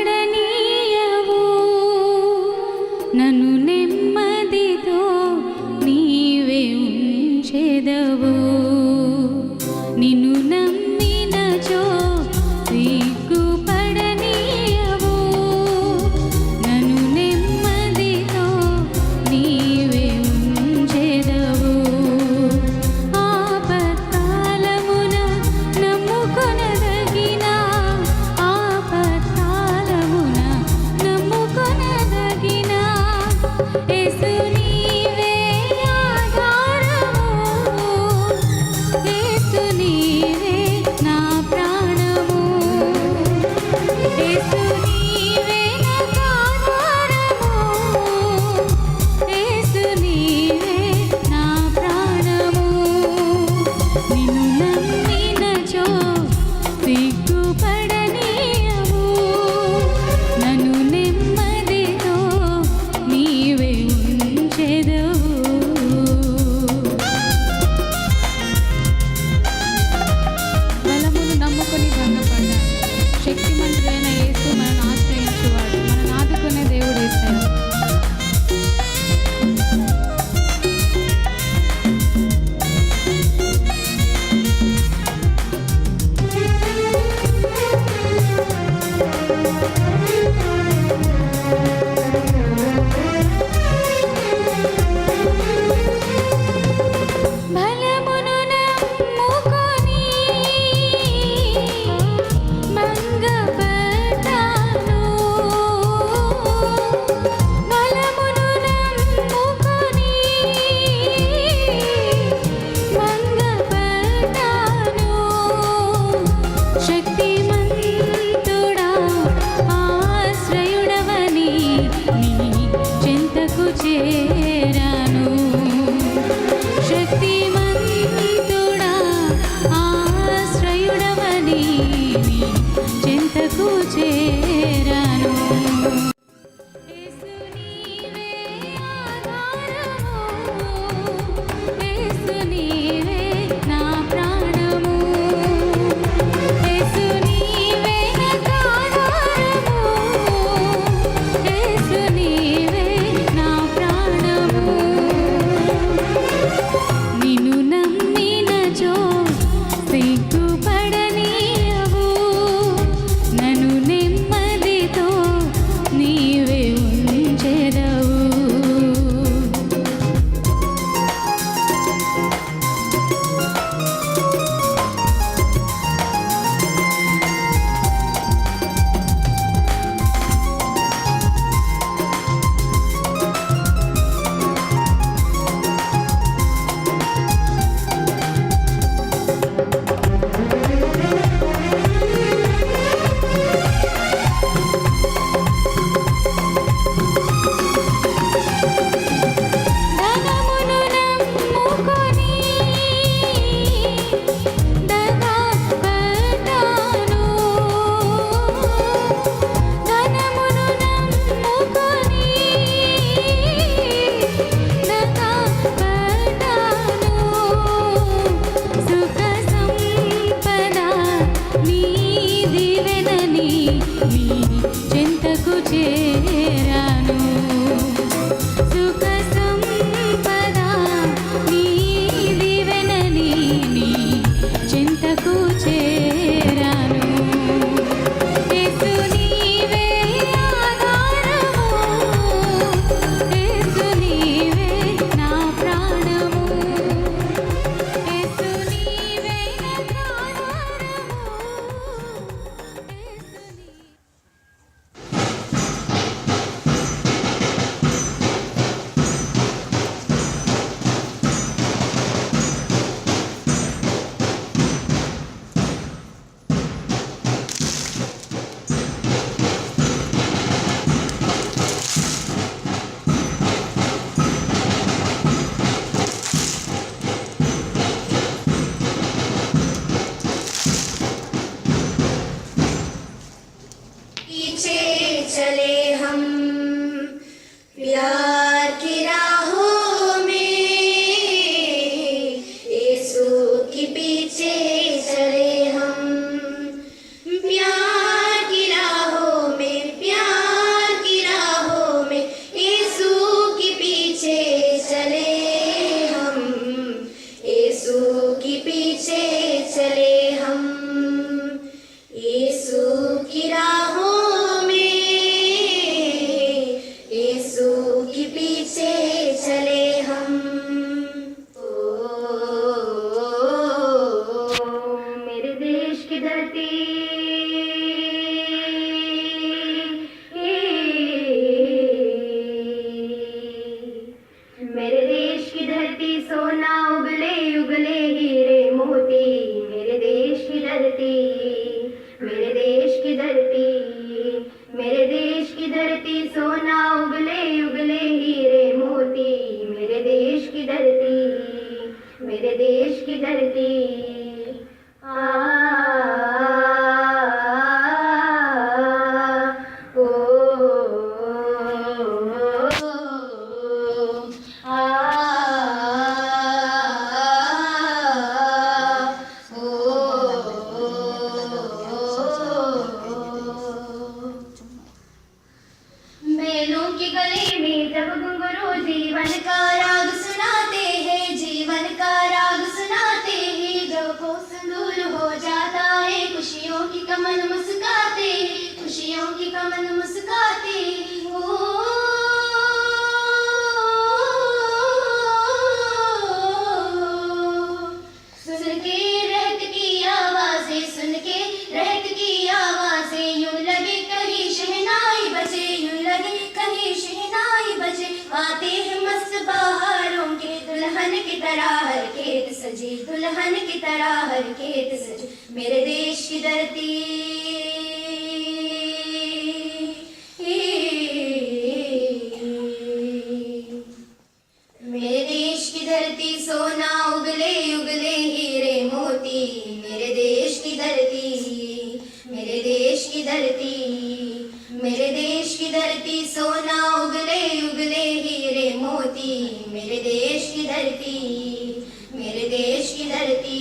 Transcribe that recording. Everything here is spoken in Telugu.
సిగ్గుపడనీయవు నన్ను నెమ్మదితో నీవే ఉంచెదవు నిన్ను నమ్మినచో సిగ్గుపడనీయవు నన్ను నెమ్మదితో నీవే ఉంచెదవు ఆపత్కాలమున నమ్ముకొనదగిన ఆపత్కాలమున నమ్ముకొనదగిన యేసు నీవే ఆధారము యేసు నీవే నా ప్రాణము యేసు నీవే నాకు ఆధారము యేసు నీవే నా ప్రాణము నిన్ను నమ్మినచో సిగ్గుపడనీయవు నన్ను నెమ్మదితో నీవే ఉంచెదవు బలమును నమ్ముకొని భంగపడ్డా శక్తిమంతుడైన యేసు మనల్ని ఆశ్రయించువాడు మనల్ని ఆదుకునే దేవుడు యేసయ్య బలమును నమ్ముకొని భంగపడ్డాను బలమును నమ్ముకొని భంగపడ్డాను శక్తిమంతుడా ఆశ్రయుడవని నీ చెంతకు చేరాను శక్తిమంతుడా ఆశ్రయుడవని నీ చెంతకు చేరాను యేసు నీవే ఆధారము యేసు నీవే నా ప్రాణము యేసు నీవే నాకు ఆధారము యేసు నీవే నా ప్రాణము నిన్ను నమ్మినచో సిగ్గుపడనీయవు నన్ను నెమ్మదితో నీవే ఉంచెదవు ధనమును నమ్ముకొని దగాపడ్డాను ధనమును నమ్ముకొని దగాపడ్డాను సుఖ సంపద నీ దీవెనని నీ చెంతకు చేరాను సుఖ సంపద నీ దీవెనని నీ చెంతకు చేరాను యేసు నీవే ఆధారము యేసు నీవే నా ప్రాణము యేసు నీవే నాకు ఆధారము యేసు నీ पीछे चले हम प्यार की राहों में यीशु के पीछे चले हम प्यार की राहों धरती बैलों के गले में जब घुंघरू जीवन का राग सुनाते हैं, जीवन का राग सुनाते हैं। जब कोस दूर हो जाता है खुशियों की कमन मुस्काते, खुशियों की कमन मुस्काते। ओ सुन के रहत की आवाज़ें, सुन के रहत की आवाज़ें, यूं लगे कहीं शहनाई बजे, यूं लगे कहीं शहनाई बजे। आते हैं मस्त बहारों के दुल्हन की तरह हर खेत सजे, दुल्हन की तरह हर खेत सजे। मेरे देश की धरती मेरे देश की धरती सोना उगले उगले हीरे मोती। मेरे देश की धरती, मेरे देश की धरती, मेरे देश की धरती सोना उगले उगले हीरे मोती। मेरे देश की धरती, मेरे देश की धरती।